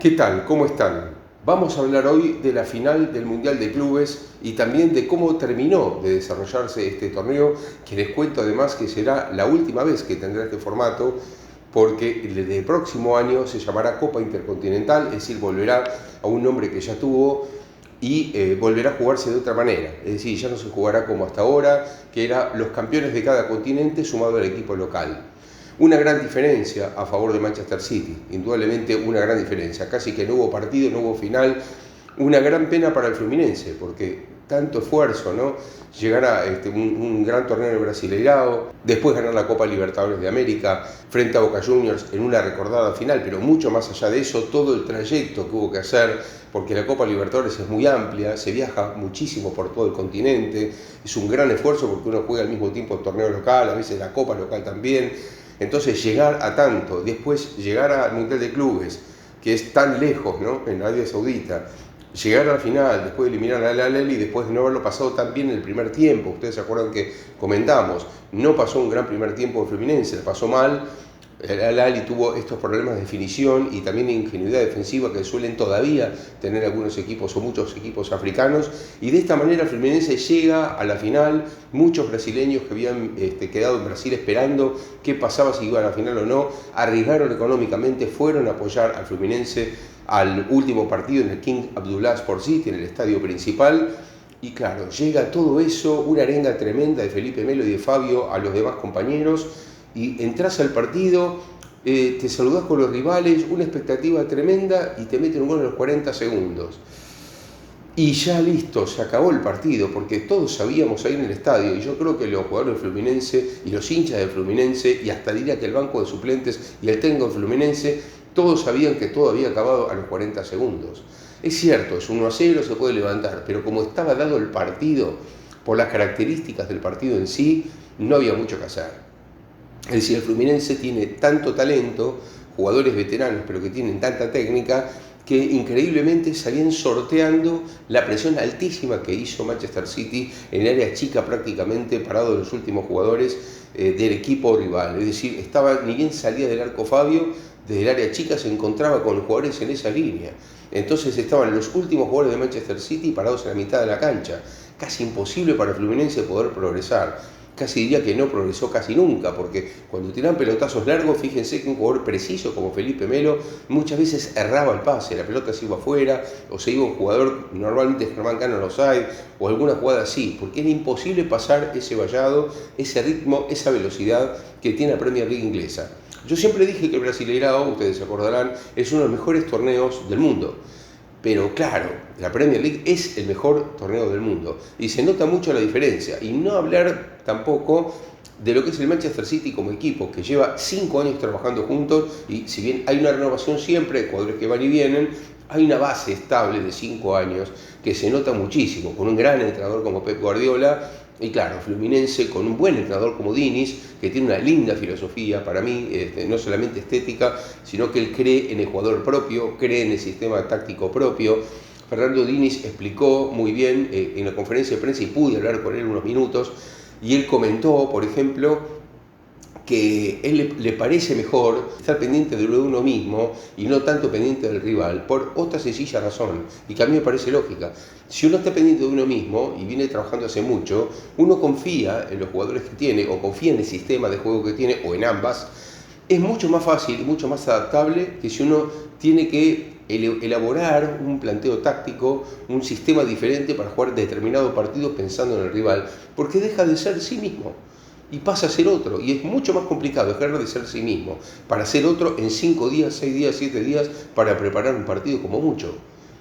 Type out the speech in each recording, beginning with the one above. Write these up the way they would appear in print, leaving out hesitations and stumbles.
¿Qué tal? ¿Cómo están? Vamos a hablar hoy de la final del Mundial de Clubes y también de cómo terminó de desarrollarse este torneo, que les cuento además que será la última vez que tendrá este formato, porque desde el próximo año se llamará Copa Intercontinental, es decir, volverá a un nombre que ya tuvo y volverá a jugarse de otra manera. Es decir, ya no se jugará como hasta ahora, que era los campeones de cada continente sumado al equipo local. Una gran diferencia a favor de Manchester City, indudablemente una gran diferencia. Casi que no hubo partido, no hubo final. Una gran pena para el Fluminense, porque tanto esfuerzo, ¿no? Llegar a un gran torneo en el Brasileirao, después ganar la Copa Libertadores de América frente a Boca Juniors en una recordada final, pero mucho más allá de eso, todo el trayecto que hubo que hacer, porque la Copa Libertadores es muy amplia, se viaja muchísimo por todo el continente, es un gran esfuerzo porque uno juega al mismo tiempo el torneo local, a veces la Copa local también. Entonces llegar a tanto, después llegar al Mundial de Clubes, que es tan lejos, ¿no? En Arabia Saudita, llegar a la final, después de eliminar al Al-Ahly y después de no haberlo pasado tan bien en el primer tiempo. Ustedes se acuerdan que comentamos, no pasó un gran primer tiempo de Fluminense, le pasó mal. El Al-Ahly tuvo estos problemas de definición y también de ingenuidad defensiva que suelen todavía tener algunos equipos o muchos equipos africanos, y de esta manera el Fluminense llega a la final. Muchos brasileños que habían quedado en Brasil esperando qué pasaba, si iban a la final o no, arriesgaron económicamente, fueron a apoyar al Fluminense al último partido en el King Abdullah Sport City, en el estadio principal. Y claro, llega todo eso, una arenga tremenda de Felipe Melo y de Fabio a los demás compañeros, y entras al partido, te saludás con los rivales, una expectativa tremenda y te meten un gol en los 40 segundos. Y ya listo, se acabó el partido, porque todos sabíamos ahí en el estadio, y yo creo que los jugadores del Fluminense y los hinchas del Fluminense, y hasta diría que el banco de suplentes y el técnico del Fluminense, todos sabían que todo había acabado a los 40 segundos. Es cierto, es 1-0, se puede levantar, pero como estaba dado el partido, por las características del partido en sí, no había mucho que hacer. Es decir, el Fluminense tiene tanto talento, jugadores veteranos, pero que tienen tanta técnica, que increíblemente salían sorteando la presión altísima que hizo Manchester City en área chica, prácticamente parado de los últimos jugadores del equipo rival. Es decir, estaba, ni bien salía del arco Fabio, desde el área chica se encontraba con los jugadores en esa línea. Entonces estaban los últimos jugadores de Manchester City parados en la mitad de la cancha. Casi imposible para el Fluminense poder progresar. Casi diría que no progresó casi nunca, porque cuando tiran pelotazos largos, fíjense que un jugador preciso como Felipe Melo muchas veces erraba el pase, la pelota se iba afuera, o se iba un jugador, normalmente Germán Cano en offside, o alguna jugada así, porque era imposible pasar ese vallado, ese ritmo, esa velocidad que tiene la Premier League inglesa. Yo siempre dije que el Brasileirao, ustedes se acordarán, es uno de los mejores torneos del mundo. Pero claro, la Premier League es el mejor torneo del mundo y se nota mucho la diferencia. Y no hablar tampoco de lo que es el Manchester City como equipo, que lleva 5 años trabajando juntos, y si bien hay una renovación siempre, jugadores que van y vienen, hay una base estable de 5 años que se nota muchísimo, con un gran entrenador como Pep Guardiola. Y claro, Fluminense con un buen entrenador como Diniz, que tiene una linda filosofía para mí, no solamente estética, sino que él cree en el jugador propio, cree en el sistema táctico propio. Fernando Diniz explicó muy bien en la conferencia de prensa, y pude hablar con él unos minutos, y él comentó, por ejemplo, que él le parece mejor estar pendiente de lo de uno mismo y no tanto pendiente del rival, por otra sencilla razón, y que a mí me parece lógica. Si uno está pendiente de uno mismo y viene trabajando hace mucho, uno confía en los jugadores que tiene, o confía en el sistema de juego que tiene, o en ambas. Es mucho más fácil y mucho más adaptable que si uno tiene que elaborar un planteo táctico, un sistema diferente para jugar determinado partido pensando en el rival, porque deja de ser sí mismo y pasa a ser otro, y es mucho más complicado dejar de ser sí mismo para ser otro en 5 días, 6 días, 7 días para preparar un partido como mucho,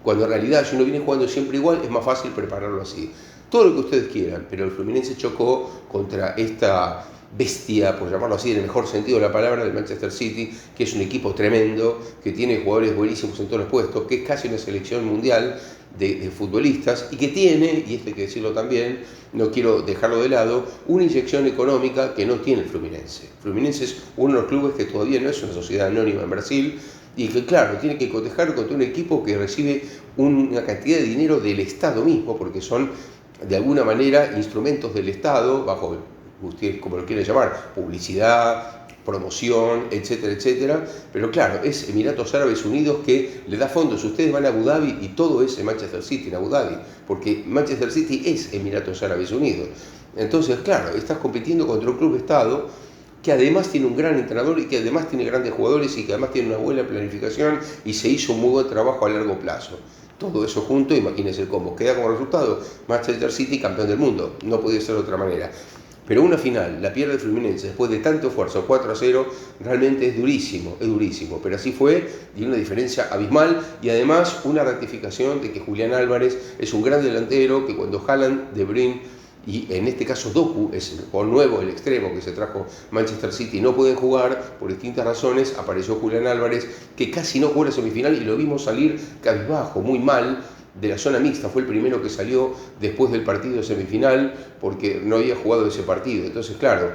cuando en realidad si uno viene jugando siempre igual es más fácil prepararlo así. Todo lo que ustedes quieran, pero el Fluminense chocó contra esta bestia, por llamarlo así, en el mejor sentido de la palabra, del Manchester City, que es un equipo tremendo, que tiene jugadores buenísimos en todos los puestos, que es casi una selección mundial de futbolistas, y que tiene, y esto hay que decirlo también, no quiero dejarlo de lado, una inyección económica que no tiene el Fluminense. El Fluminense es uno de los clubes que todavía no es una sociedad anónima en Brasil, y que claro, tiene que cotejar contra un equipo que recibe una cantidad de dinero del Estado mismo, porque son de alguna manera instrumentos del Estado, bajo, usted como lo quiere llamar, publicidad, promoción, etcétera, etcétera. Pero claro, es Emiratos Árabes Unidos que le da fondos. Ustedes van a Abu Dhabi y todo es en Manchester City, en Abu Dhabi, porque Manchester City es Emiratos Árabes Unidos. Entonces, claro, estás compitiendo contra un club-estado que además tiene un gran entrenador y que además tiene grandes jugadores y que además tiene una buena planificación y se hizo un muy buen trabajo a largo plazo. Todo eso junto, imagínense cómo queda como resultado Manchester City campeón del mundo. No podía ser de otra manera. Pero una final, la pierde Fluminense después de tanto esfuerzo, 4-0, realmente es durísimo, pero así fue, y una diferencia abismal, y además una ratificación de que Julián Álvarez es un gran delantero, que cuando Haaland, De Bruyne, y en este caso Doku, es el jugador nuevo, el extremo que se trajo Manchester City, no pueden jugar por distintas razones, apareció Julián Álvarez, que casi no jugó la semifinal, y lo vimos salir cabizbajo, muy mal, de la zona mixta, fue el primero que salió después del partido semifinal porque no había jugado ese partido. Entonces, claro,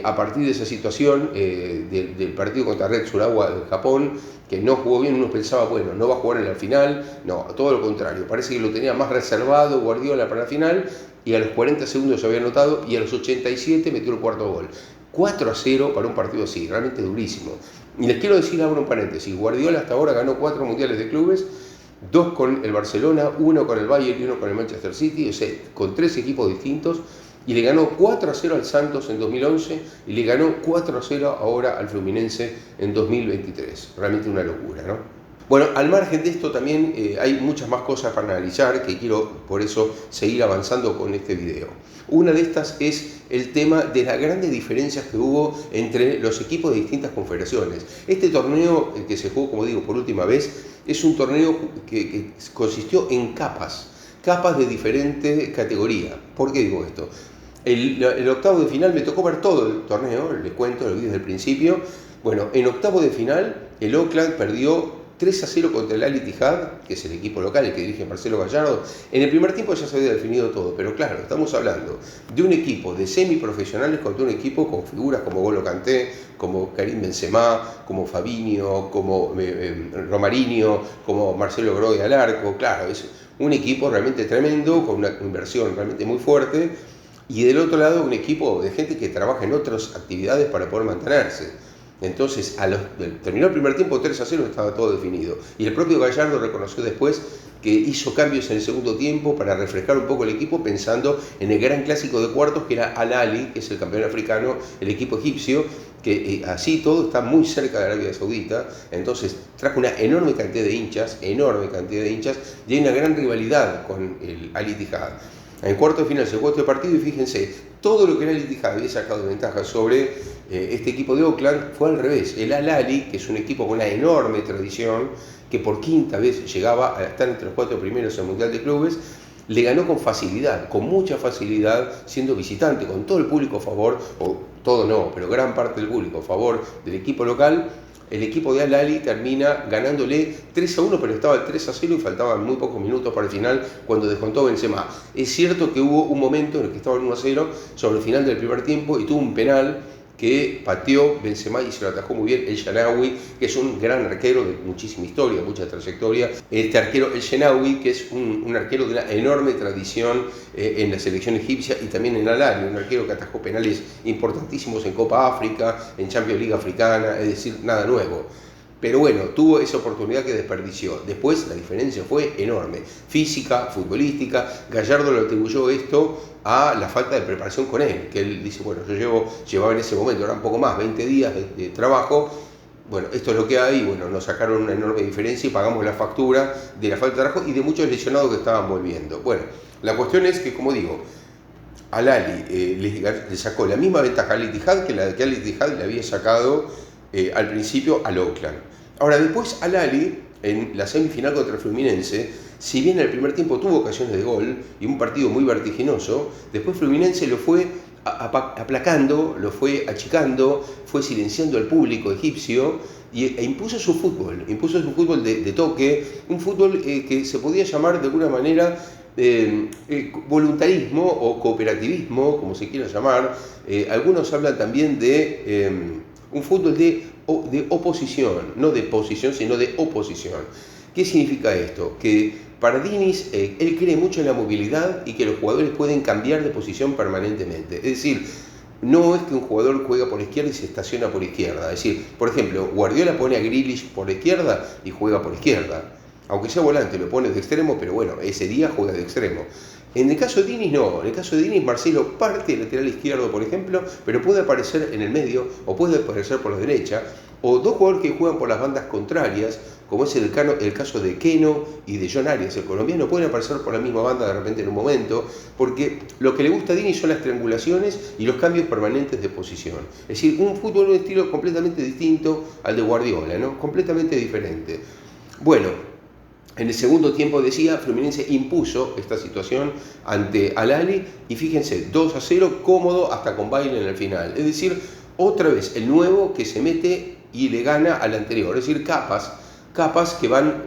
a partir de esa situación del partido contra Red Urawa de Japón, que no jugó bien, uno pensaba, bueno, no va a jugar en la final, no, todo lo contrario, parece que lo tenía más reservado Guardiola para la final, y a los 40 segundos se había anotado y a los 87 metió el cuarto gol. 4-0 para un partido así, realmente durísimo. Y les quiero decir ahora un paréntesis, Guardiola hasta ahora ganó 4 mundiales de clubes, 2 con el Barcelona, 1 con el Bayern y 1 con el Manchester City, o sea, con 3 equipos distintos, y le ganó 4-0 al Santos en 2011 y le ganó 4-0 ahora al Fluminense en 2023. Realmente una locura, ¿no? Bueno, al margen de esto también hay muchas más cosas para analizar que quiero por eso seguir avanzando con este video. Una de estas es el tema de las grandes diferencias que hubo entre los equipos de distintas confederaciones. Este torneo que se jugó, como digo, por última vez, es un torneo que consistió en capas de diferente categoría. ¿Por qué digo esto? El octavo de final me tocó ver todo el torneo, les cuento, lo vi desde el principio. Bueno, en octavo de final el Auckland perdió 3-0 contra el Al Ittihad, que es el equipo local, el que dirige Marcelo Gallardo. En el primer tiempo ya se había definido todo, pero claro, estamos hablando de un equipo de semiprofesionales contra un equipo con figuras como Golo Kanté, como Karim Benzema, como Fabinho, como Romarinho, como Marcelo Groy al arco. Claro, es un equipo realmente tremendo, con una inversión realmente muy fuerte, y del otro lado un equipo de gente que trabaja en otras actividades para poder mantenerse. Entonces, terminó el primer tiempo 3-0, estaba todo definido. Y el propio Gallardo reconoció después que hizo cambios en el segundo tiempo para refrescar un poco el equipo, pensando en el gran clásico de cuartos que era Al Ahly, que es el campeón africano, el equipo egipcio, que así todo está muy cerca de Arabia Saudita. Entonces trajo una enorme cantidad de hinchas, y hay una gran rivalidad con el Al Ittihad. En cuarto de final se jugó este partido y fíjense, todo lo que el Al Ittihad había sacado de ventaja sobre este equipo de Auckland fue al revés. El Al Ahly, que es un equipo con una enorme tradición, que por quinta vez llegaba a estar entre los 4 primeros en el Mundial de Clubes, le ganó con facilidad, con mucha facilidad, siendo visitante, con todo el público a favor, o todo no, pero gran parte del público a favor del equipo local. El equipo de Al Ahly termina ganándole 3-1, pero estaba el 3-0 y faltaban muy pocos minutos para el final cuando descontó Benzema. Es cierto que hubo un momento en el que estaba el 1-0 sobre el final del primer tiempo y tuvo un penal que pateó Benzema y se lo atajó muy bien el Shenawi, que es un gran arquero de muchísima historia, mucha trayectoria. Este arquero, el Shenawi, que es un arquero de una enorme tradición en la selección egipcia y también en Al Ahly, un arquero que atajó penales importantísimos en Copa África, en Champions League africana, es decir, nada nuevo. Pero bueno, tuvo esa oportunidad que desperdició. Después la diferencia fue enorme. Física, futbolística. Gallardo le atribuyó esto a la falta de preparación con él. Que él dice, bueno, llevaba en ese momento, era un poco más, 20 días de trabajo. Bueno, esto es lo que hay. Bueno, nos sacaron una enorme diferencia y pagamos la factura de la falta de trabajo y de muchos lesionados que estaban volviendo. Bueno, la cuestión es que, como digo, Al Ahly le sacó la misma ventaja al Ittihad que la que Al Ittihad le había sacado al principio al Auckland. Ahora, después Al Ahly, en la semifinal contra el Fluminense, si bien en el primer tiempo tuvo ocasiones de gol y un partido muy vertiginoso, después Fluminense lo fue aplacando, lo fue achicando, fue silenciando al público egipcio e impuso su fútbol de toque, un fútbol que se podía llamar de alguna manera voluntarismo o cooperativismo, como se quiera llamar. Algunos hablan también de un fútbol de oposición, no de posición, sino de oposición. ¿Qué significa esto? Que para Diniz, él cree mucho en la movilidad y que los jugadores pueden cambiar de posición permanentemente. Es decir, no es que un jugador juega por izquierda y se estaciona por izquierda. Es decir, por ejemplo, Guardiola pone a Grealish por la izquierda y juega por izquierda. Aunque sea volante, lo pone de extremo, pero bueno, ese día juega de extremo. En el caso de Diniz no, en el caso de Diniz Marcelo parte lateral izquierdo, por ejemplo, pero puede aparecer en el medio o puede aparecer por la derecha, o dos jugadores que juegan por las bandas contrarias, como es el caso de Keno y de John Arias, el colombiano, pueden aparecer por la misma banda de repente en un momento, porque lo que le gusta a Diniz son las triangulaciones y los cambios permanentes de posición. Es decir, un fútbol, un estilo completamente distinto al de Guardiola, ¿no? Completamente diferente. Bueno, en el segundo tiempo, decía, Fluminense impuso esta situación ante Al-Ahly y fíjense, 2-0, cómodo hasta con baile en el final. Es decir, otra vez el nuevo que se mete y le gana al anterior. Es decir, capas que van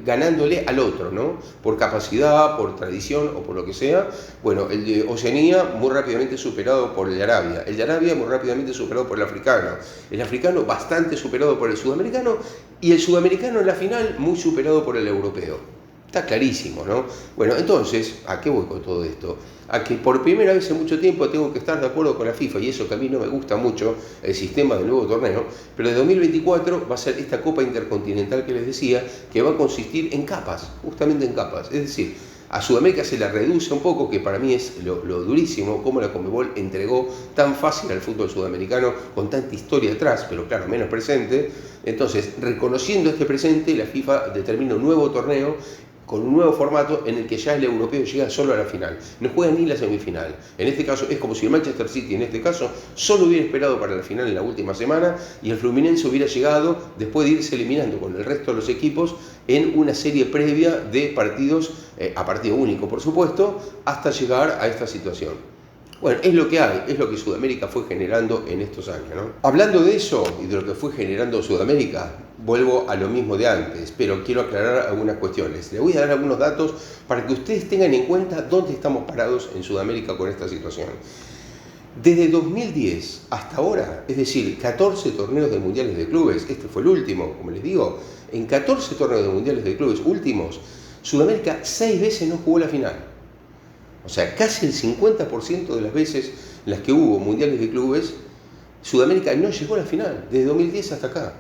ganándole al otro, ¿no? Por capacidad, por tradición o por lo que sea. Bueno, el de Oceanía muy rápidamente superado por el de Arabia muy rápidamente superado por el africano bastante superado por el sudamericano y el sudamericano en la final muy superado por el europeo. Está clarísimo, ¿no? Bueno, entonces, ¿a qué voy con todo esto? A que por primera vez en mucho tiempo tengo que estar de acuerdo con la FIFA, y eso que a mí no me gusta mucho, el sistema del nuevo torneo, pero de 2024 va a ser esta Copa Intercontinental que les decía, que va a consistir en capas, justamente en capas. Es decir, a Sudamérica se la reduce un poco, que para mí es lo durísimo, cómo la Conmebol entregó tan fácil al fútbol sudamericano con tanta historia atrás, pero claro, menos presente. Entonces, reconociendo este presente, la FIFA determina un nuevo torneo con un nuevo formato en el que ya el europeo llega solo a la final, no juega ni la semifinal. En este caso es como si el Manchester City en este caso solo hubiera esperado para la final en la última semana y el Fluminense hubiera llegado después de irse eliminando con el resto de los equipos en una serie previa de partidos, a partido único por supuesto, hasta llegar a esta situación. Bueno, es lo que hay, es lo que Sudamérica fue generando en estos años, ¿no? Hablando de eso y de lo que fue generando Sudamérica, vuelvo a lo mismo de antes, pero quiero aclarar algunas cuestiones. Les voy a dar algunos datos para que ustedes tengan en cuenta dónde estamos parados en Sudamérica con esta situación. Desde 2010 hasta ahora, es decir, 14 torneos de mundiales de clubes, este fue el último, como les digo, en 14 torneos de mundiales de clubes últimos, Sudamérica 6 veces no jugó la final. O sea, casi el 50% de las veces en las que hubo mundiales de clubes, Sudamérica no llegó a la final, desde 2010 hasta acá.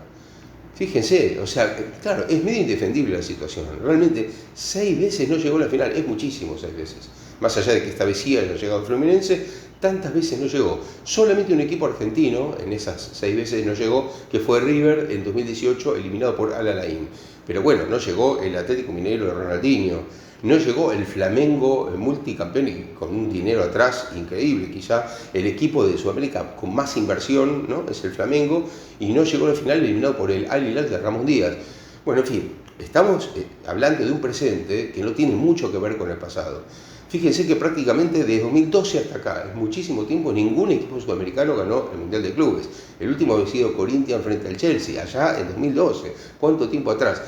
Fíjense, o sea, claro, es medio indefendible la situación. Realmente, 6 veces no llegó a la final, es muchísimo 6 veces. Más allá de que esta vez sí haya llegado el Fluminense, tantas veces no llegó. Solamente un equipo argentino en esas 6 veces no llegó, que fue River en 2018, eliminado por Al-Ahly. Pero bueno, no llegó el Atlético Mineiro de Ronaldinho. No llegó el Flamengo, el multicampeón y con un dinero atrás increíble, quizá el equipo de Sudamérica con más inversión, ¿no? Es el Flamengo, y no llegó a la final eliminado por el Al-Hilal de Ramón Díaz. Bueno, en fin, estamos hablando de un presente que no tiene mucho que ver con el pasado. Fíjense que prácticamente desde 2012 hasta acá, es muchísimo tiempo, ningún equipo sudamericano ganó el Mundial de Clubes. El último había sido Corinthians frente al Chelsea, allá en 2012. ¿Cuánto tiempo atrás?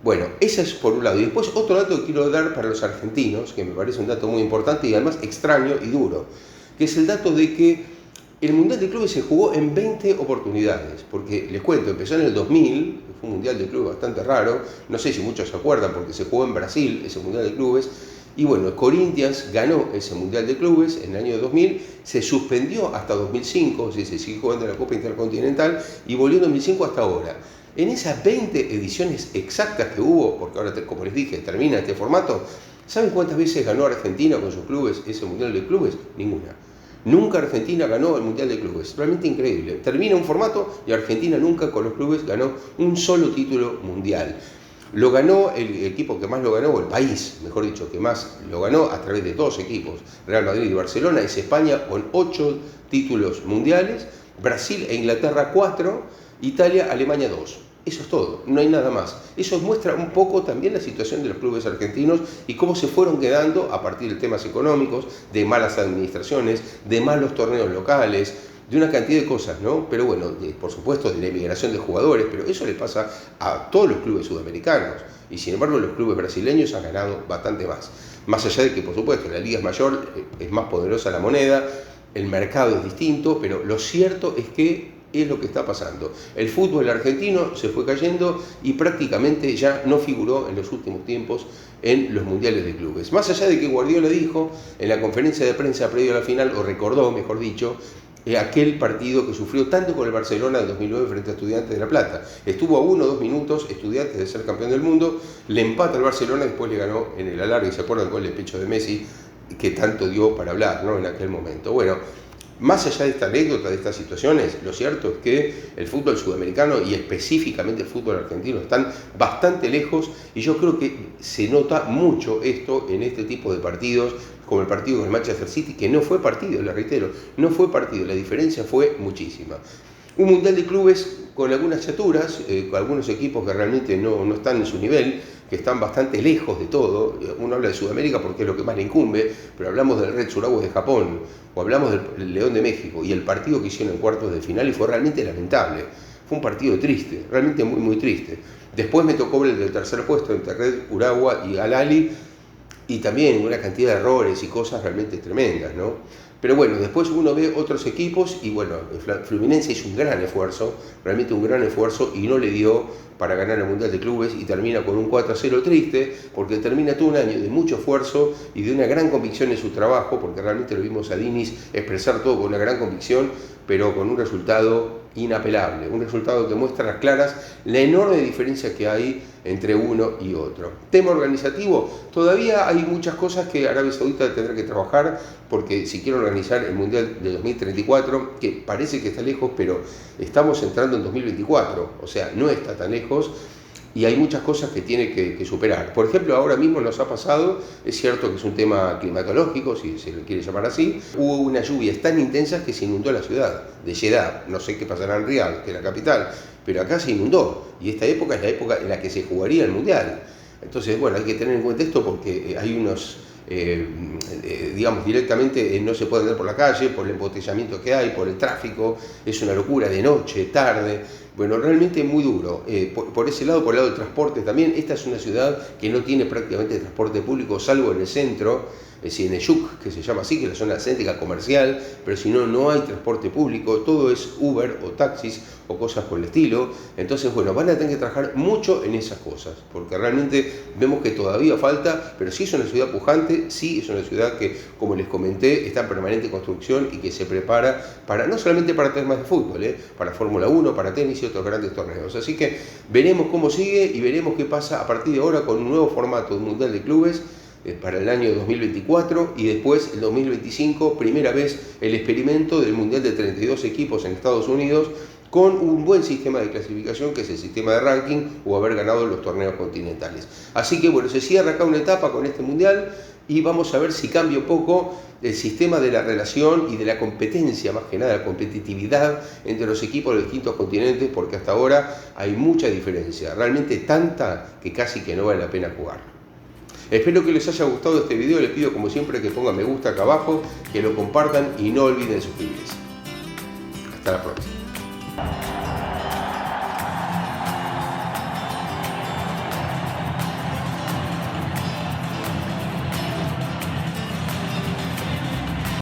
Bueno, ese es por un lado. Y después otro dato que quiero dar para los argentinos, que me parece un dato muy importante y además extraño y duro, que es el dato de que el Mundial de Clubes se jugó en 20 oportunidades, porque les cuento, empezó en el 2000, que fue un Mundial de Clubes bastante raro, no sé si muchos se acuerdan porque se jugó en Brasil ese Mundial de Clubes, y bueno, Corinthians ganó ese Mundial de Clubes en el año 2000, se suspendió hasta 2005, o sea, se siguió jugando la Copa Intercontinental y volvió en 2005 hasta ahora. En esas 20 ediciones exactas que hubo, porque ahora, como les dije, termina este formato, ¿saben cuántas veces ganó Argentina con sus clubes ese Mundial de Clubes? Ninguna. Nunca Argentina ganó el Mundial de Clubes. Realmente increíble. Termina un formato y Argentina nunca con los clubes ganó un solo título mundial. Lo ganó el equipo que más lo ganó, o el país, mejor dicho, que más lo ganó a través de 2 equipos, Real Madrid y Barcelona, es España con 8 títulos mundiales, Brasil e Inglaterra 4, Italia, Alemania 2. Eso es todo, no hay nada más. Eso muestra un poco también la situación de los clubes argentinos y cómo se fueron quedando a partir de temas económicos, de malas administraciones, de malos torneos locales, de una cantidad de cosas, ¿no? Pero bueno, por supuesto de la emigración de jugadores, pero eso le pasa a todos los clubes sudamericanos. Y sin embargo los clubes brasileños han ganado bastante más. Más allá de que, por supuesto, la liga es mayor, es más poderosa la moneda, el mercado es distinto, pero lo cierto es que es lo que está pasando. El fútbol argentino se fue cayendo y prácticamente ya no figuró en los últimos tiempos en los mundiales de clubes. Más allá de que Guardiola dijo en la conferencia de prensa previo a la final, o recordó, mejor dicho, aquel partido que sufrió tanto con el Barcelona en 2009 frente a Estudiantes de La Plata. Estuvo a 1 o 2 minutos Estudiantes de ser campeón del mundo, le empata al Barcelona y después le ganó en el alargue. ¿Se acuerdan con el pecho de Messi que tanto dio para hablar, ¿no?, en aquel momento? Bueno, más allá de esta anécdota, de estas situaciones, lo cierto es que el fútbol sudamericano y específicamente el fútbol argentino están bastante lejos, y yo creo que se nota mucho esto en este tipo de partidos, como el partido con el Manchester City, que no fue partido, le reitero, no fue partido, la diferencia fue muchísima. Un mundial de clubes con algunas chaturas, con algunos equipos que realmente no están en su nivel, que están bastante lejos de todo. Uno habla de Sudamérica porque es lo que más le incumbe, pero hablamos del Red Suraguas de Japón, o hablamos del León de México, y el partido que hicieron en cuartos de final, y fue realmente lamentable. Fue un partido triste, realmente muy, muy triste. Después me tocó ver el del tercer puesto entre Red Urawa y Al Ahly, y también una cantidad de errores y cosas realmente tremendas, ¿no? Pero bueno, después uno ve otros equipos y bueno, Fluminense hizo un gran esfuerzo, realmente un gran esfuerzo, y no le dio para ganar el Mundial de Clubes, y termina con un 4-0 triste, porque termina todo un año de mucho esfuerzo y de una gran convicción en su trabajo, porque realmente lo vimos a Diniz expresar todo con una gran convicción, pero con un resultado inapelable, un resultado que muestra a las claras la enorme diferencia que hay entre uno y otro. Tema organizativo, todavía hay muchas cosas que Arabia Saudita tendrá que trabajar, porque si quiere organizar el Mundial de 2034, que parece que está lejos, pero estamos entrando en 2024, o sea, no está tan lejos, y hay muchas cosas que tiene que superar. Por ejemplo, ahora mismo nos ha pasado, es cierto que es un tema climatológico, si se le quiere llamar así, hubo unas lluvias tan intensas que se inundó la ciudad de Jeddah. No sé qué pasará en Riad, que es la capital, pero acá se inundó, y esta época es la época en la que se jugaría el Mundial. Entonces, bueno, hay que tener en cuenta esto, porque hay unos... digamos, directamente no se puede andar por la calle por el embotellamiento que hay, por el tráfico, es una locura, de noche, tarde, bueno, realmente muy duro. Por ese lado, por el lado del transporte también, esta es una ciudad que no tiene prácticamente transporte público, salvo en el centro, es decir, en Eyuk, que se llama así, que es la zona céntrica comercial, pero si no, no hay transporte público, todo es Uber o taxis o cosas por el estilo. Entonces, bueno, van a tener que trabajar mucho en esas cosas, porque realmente vemos que todavía falta, pero sí es una ciudad pujante, sí es una ciudad que, como les comenté, está en permanente construcción y que se prepara para, no solamente para temas de fútbol, para Fórmula 1, para tenis y otros grandes torneos. Así que veremos cómo sigue y veremos qué pasa a partir de ahora con un nuevo formato de Mundial de Clubes para el año 2024, y después el 2025, primera vez el experimento del Mundial de 32 equipos en Estados Unidos, con un buen sistema de clasificación, que es el sistema de ranking, o haber ganado los torneos continentales. Así que bueno, se cierra acá una etapa con este Mundial, y vamos a ver si cambia un poco el sistema de la relación y de la competencia, más que nada la competitividad entre los equipos de los distintos continentes, porque hasta ahora hay mucha diferencia, realmente tanta que casi que no vale la pena jugar. Espero que les haya gustado este video, les pido como siempre que pongan me gusta acá abajo, que lo compartan y no olviden suscribirse. Hasta la próxima.